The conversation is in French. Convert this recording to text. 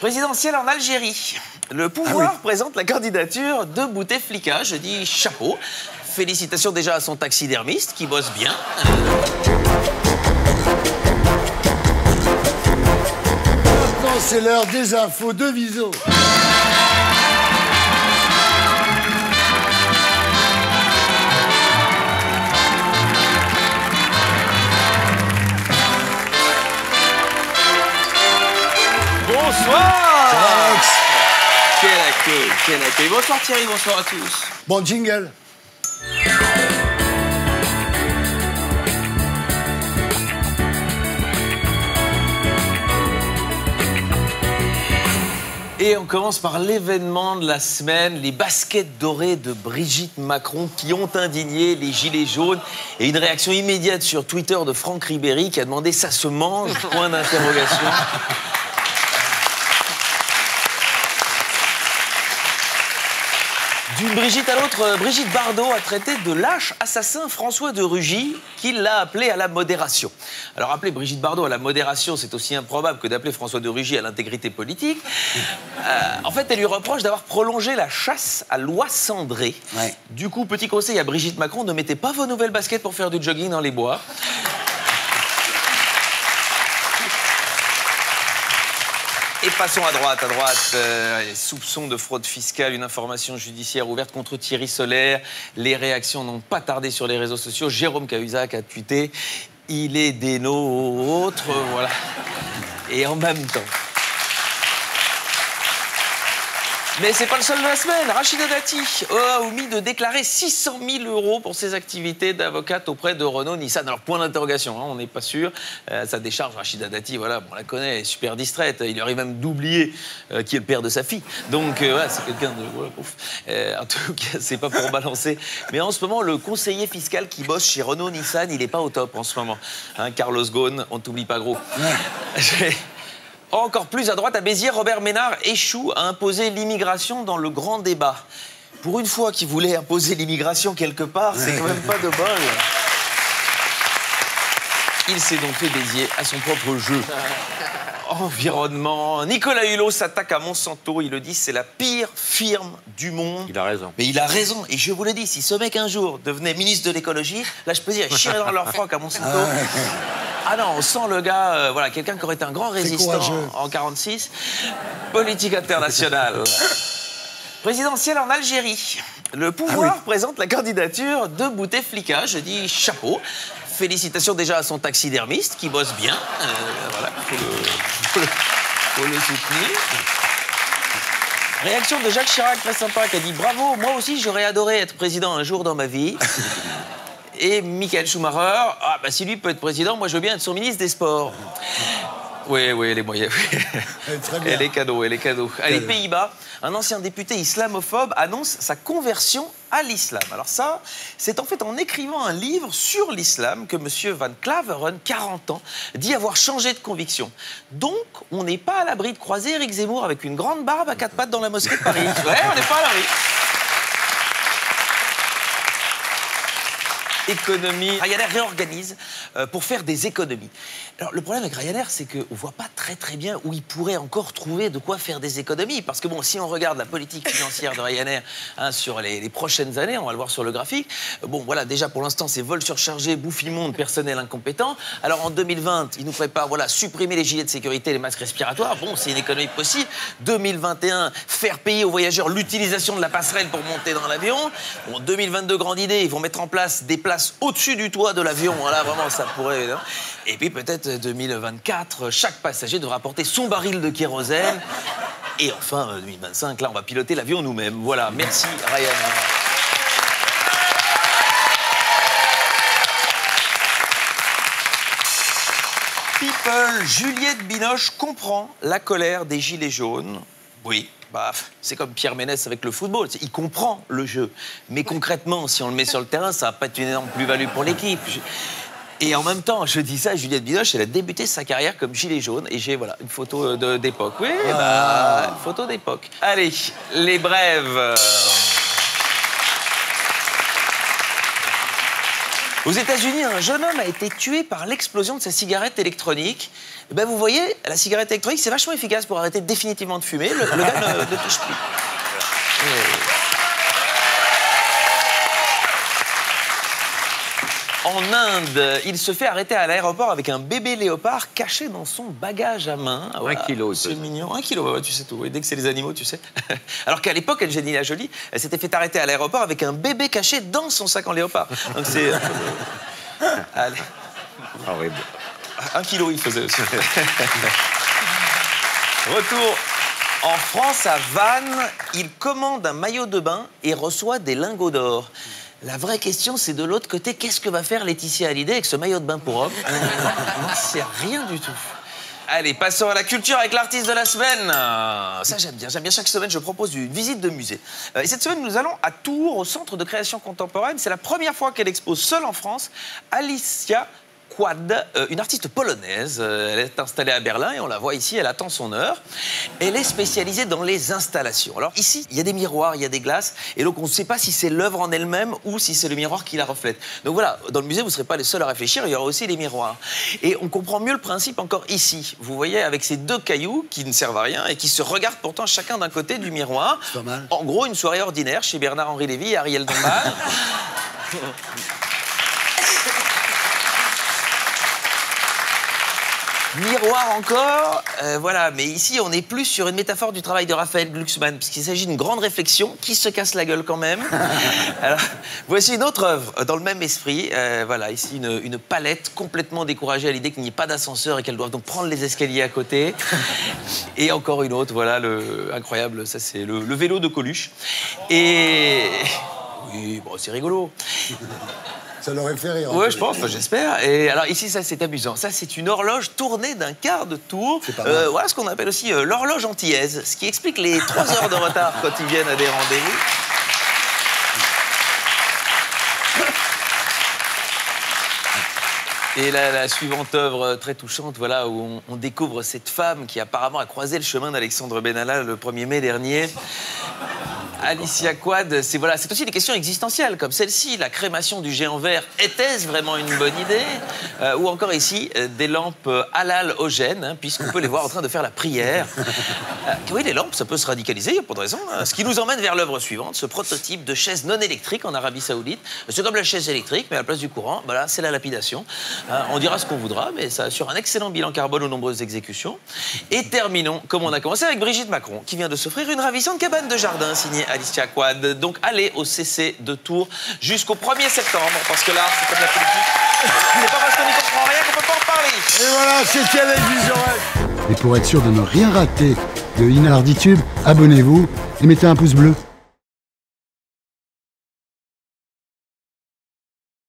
Présidentielle en Algérie. Le pouvoir présente la candidature de Bouteflika. Je dis chapeau. Félicitations déjà à son taxidermiste qui bosse bien. Maintenant, c'est l'heure des infos de Viso. Bonsoir. Quel accueil. Bonsoir Thierry, bonsoir à tous. Bon jingle. Et on commence par l'événement de la semaine, les baskets dorées de Brigitte Macron qui ont indigné les gilets jaunes et une réaction immédiate sur Twitter de Franck Ribéry qui a demandé « ça se mange ?» point d'interrogation. D'une Brigitte à l'autre, Brigitte Bardot a traité de lâche assassin François de Rugy, qui l'a appelé à la modération. Alors appeler Brigitte Bardot à la modération, c'est aussi improbable que d'appeler François de Rugy à l'intégrité politique. En fait, elle lui reproche d'avoir prolongé la chasse à l'oie cendrée. Ouais. Du coup, petit conseil à Brigitte Macron, ne mettez pas vos nouvelles baskets pour faire du jogging dans les bois. Et passons à droite, soupçons de fraude fiscale, une information judiciaire ouverte contre Thierry Solaire. Les réactions n'ont pas tardé sur les réseaux sociaux. Jérôme Cahuzac a tweeté « Il est des nôtres », voilà. Et en même temps... Mais c'est pas le seul de la semaine. Rachida Dati a omis de déclarer 600 000 € pour ses activités d'avocate auprès de Renault-Nissan. Alors, point d'interrogation, hein, on n'est pas sûr. Sa décharge, Rachida Dati, voilà, on la connaît, elle est super distraite. Il lui arrive même d'oublier qui est le père de sa fille. Donc, voilà, c'est quelqu'un de... Voilà, en tout cas, c'est pas pour balancer. Mais en ce moment, le conseiller fiscal qui bosse chez Renault-Nissan, il est pas au top en ce moment. Hein, Carlos Ghosn, on t'oublie pas gros. Encore plus à droite, à Béziers, Robert Ménard échoue à imposer l'immigration dans le grand débat. Pour une fois qu'il voulait imposer l'immigration quelque part, c'est quand même pas de bol. Il s'est donc fait Béziers à son propre jeu. Environnement. Nicolas Hulot s'attaque à Monsanto. Il le dit, c'est la pire firme du monde. Il a raison. Mais il a raison. Et je vous le dis, si ce mec un jour devenait ministre de l'écologie, là, je peux dire, il chierait dans leur froc à Monsanto. Ah non, on sent le gars, voilà, quelqu'un qui aurait été un grand résistant en 46. Politique internationale. Présidentielle en Algérie. Le pouvoir présente la candidature de Bouteflika. Je dis chapeau. Félicitations déjà à son taxidermiste qui bosse bien. Voilà, faut le soutenir. Réaction de Jacques Chirac, très sympa, qui a dit « Bravo, moi aussi j'aurais adoré être président un jour dans ma vie ». Et Michael Schumacher, ah bah si lui peut être président, moi je veux bien être son ministre des Sports. Oui, les moyens. Et les cadeaux. Allez, Pays-Bas, un ancien député islamophobe annonce sa conversion à l'islam. Alors ça, c'est en fait en écrivant un livre sur l'islam que M. Van Claveren, 40 ans, dit avoir changé de conviction. Donc, on n'est pas à l'abri de croiser Éric Zemmour avec une grande barbe à 4 pattes dans la mosquée de Paris. Ouais, on n'est pas à l'abri. Économie. Ryanair réorganise pour faire des économies. Alors, le problème avec Ryanair, c'est qu'on ne voit pas très bien où il pourrait encore trouver de quoi faire des économies. Parce que, bon, si on regarde la politique financière de Ryanair sur les prochaines années, on va le voir sur le graphique, bon, voilà, déjà, pour l'instant, c'est vol surchargé, bouffe immonde, personnel incompétent. Alors, en 2020, ils nous préparent, voilà, supprimer les gilets de sécurité, les masques respiratoires. Bon, c'est une économie possible. 2021, faire payer aux voyageurs l'utilisation de la passerelle pour monter dans l'avion. Bon, 2022, grande idée, ils vont mettre en place des places au-dessus du toit de l'avion. Voilà, vraiment, ça pourrait... Hein. Et puis, peut-être 2024, chaque passager devra apporter son baril de kérosène. Et enfin, 2025, là, on va piloter l'avion nous-mêmes. Voilà, merci, Ryanair. People, Juliette Binoche comprend la colère des gilets jaunes. Oui. Bah, c'est comme Pierre Ménès avec le football, il comprend le jeu. Mais concrètement, si on le met sur le terrain, ça va pas être une énorme plus-value pour l'équipe. Et en même temps, je dis ça, Juliette Binoche, elle a débuté sa carrière comme gilet jaune. Et j'ai, voilà, une photo d'époque. Oui, bah, une photo d'époque. Allez, les brèves. Aux États-Unis, un jeune homme a été tué par l'explosion de sa cigarette électronique. Et ben, vous voyez, la cigarette électronique, c'est vachement efficace pour arrêter définitivement de fumer. Le gars ne touche plus. En Inde, il se fait arrêter à l'aéroport avec un bébé léopard caché dans son bagage à main. Voilà, 1 kilo. c'est mignon. 1 kilo, ouais, tu sais tout. Oui, dès que c'est les animaux, tu sais. Alors qu'à l'époque, Angelina Jolie, elle s'était fait arrêter à l'aéroport avec un bébé caché dans son sac en léopard. Donc c'est... Allez. Horrible. 1 kilo, il faisait aussi. Retour en France, à Vannes, il commande un maillot de bain et reçoit des lingots d'or. La vraie question, c'est de l'autre côté, qu'est-ce que va faire Laetitia Hallyday avec ce maillot de bain pour homme? On n'en sait rien du tout. Allez, passons à la culture avec l'artiste de la semaine. Ça, j'aime bien. J'aime bien. Chaque semaine, je propose une visite de musée. Et cette semaine, nous allons à Tours, au Centre de création contemporaine. C'est la première fois qu'elle expose seule en France. Alicia Quad, une artiste polonaise. Elle est installée à Berlin et on la voit ici, elle attend son heure. Elle est spécialisée dans les installations. Alors ici, il y a des miroirs, il y a des glaces, et donc on ne sait pas si c'est l'œuvre en elle-même ou si c'est le miroir qui la reflète. Donc voilà, dans le musée, vous ne serez pas les seuls à réfléchir, il y aura aussi les miroirs. Et on comprend mieux le principe encore ici. Vous voyez, avec ces deux cailloux qui ne servent à rien et qui se regardent pourtant chacun d'un côté du miroir. C'est pas mal. En gros, une soirée ordinaire chez Bernard-Henri Lévy et Ariel Dombal. Miroir encore, voilà, mais ici on est plus sur une métaphore du travail de Raphaël Glucksmann, puisqu'il s'agit d'une grande réflexion qui se casse la gueule quand même. Alors, voici une autre œuvre dans le même esprit. Voilà, ici une palette complètement découragée à l'idée qu'il n'y ait pas d'ascenseur et qu'elle doive donc prendre les escaliers à côté. Et encore une autre, voilà, incroyable, ça c'est le vélo de Coluche. Et oui, bon, c'est rigolo. Ça l'aurait fait rire. Ouais, je pense, j'espère. Et alors ici, ça c'est amusant. Ça, c'est une horloge tournée d'un quart de tour. C'est pas mal. Voilà ce qu'on appelle aussi l'horloge antillaise, ce qui explique les 3 heures de retard quand ils viennent à des rendez-vous. Et la suivante œuvre très touchante, voilà, où on découvre cette femme qui apparemment a croisé le chemin d'Alexandre Benalla le 1er mai dernier. Alicia Quad, c'est aussi des questions existentielles comme celle-ci. La crémation du géant vert, était-ce vraiment une bonne idée? Ou encore ici, des lampes halal-ogènes, hein, puisqu'on peut les voir en train de faire la prière. Oui, les lampes, ça peut se radicaliser, il n'y a pas de raison. Hein. Ce qui nous emmène vers l'œuvre suivante, ce prototype de chaise non électrique en Arabie Saoudite. C'est comme la chaise électrique, mais à la place du courant, voilà, c'est la lapidation. On dira ce qu'on voudra, mais ça assure un excellent bilan carbone aux nombreuses exécutions. Et terminons, comme on a commencé, avec Brigitte Macron, qui vient de s'offrir une ravissante cabane de jardin signée Alicia Quad. Donc allez au CC de Tours jusqu'au 1er septembre, parce que là, c'est comme la politique. Ce n'est pas parce qu'on n'y comprend rien qu'on peut pas en parler. Et voilà, c'était Alex Vizorek. Et pour être sûr de ne rien rater de Inarditube, abonnez-vous et mettez un pouce bleu.